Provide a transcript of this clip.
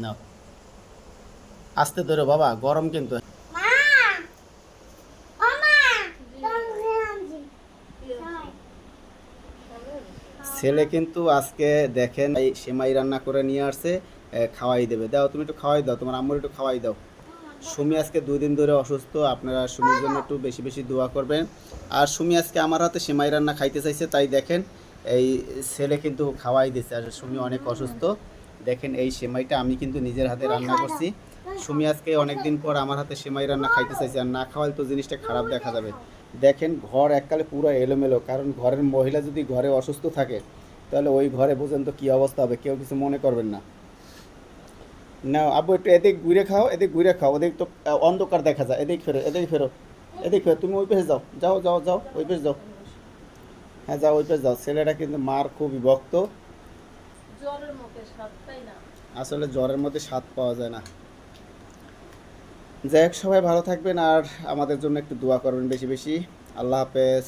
নাও, আস্তে ধরো বাবা, গরম কিন্তু। ছেলে কিন্তু আজকে দেখেন এই সেমাই রান্না করে নিয়ে আসছে, খাওয়াই দেবে। দাও, তুমি একটু খাওয়াই দাও, তোমার আম্মুর একটু খাওয়াই দাও। সুমি আজকে 2 দিন ধরে অসুস্থ, আপনারা সুমির জন্য একটু বেশি বেশি দোয়া করবেন। আর সুমি আজকে আমার হাতে সেমাই রান্না খাইতে চাইছে, তাই দেখেন এই ছেলে কিন্তু খাওয়াই দিচ্ছে। আর সুমি অনেক অসুস্থ, দেখেন এই সেমাইটা আমি কিন্তু নিজের হাতে রান্না করছি। সুমি আজকে অনেক দিন পর আমার হাতে সেমাই রান্না খাইতে চাইছে, আর না খাওয়ালে তো জিনিসটা খারাপ দেখা যাবে। দেখেন ঘর এককালে পুরো এলোমেলো, কারণ ঘরের মহিলা যদি ঘরে অসুস্থ থাকে তাহলে ওই ঘরে বুঝেন তো কী অবস্থা হবে, কেউ কিছু মনে করবেন না। না আব্বু, একটু এদিক ঘুরে খাও, এদিক ঘুরে খাও, ওদিক তো অন্ধকার দেখা যায়। এদিক ফেরো, এদিক ফেরো, এদিক ফেরো, তুমি ওই পাশে যাও, যাও যাও যাও, ওই পাশে যাও। হ্যাঁ যাও, ওই পাশে যাও। ছেলেটা কিন্তু মার খুব বিভক্ত, আসলে জ্বরের মধ্যে স্বাদ পাওয়া যায় না। যাই হোক, সবাই ভালো থাকবেন আর আমাদের জন্য একটু দোয়া করবেন বেশি বেশি। আল্লাহ হাফেজ।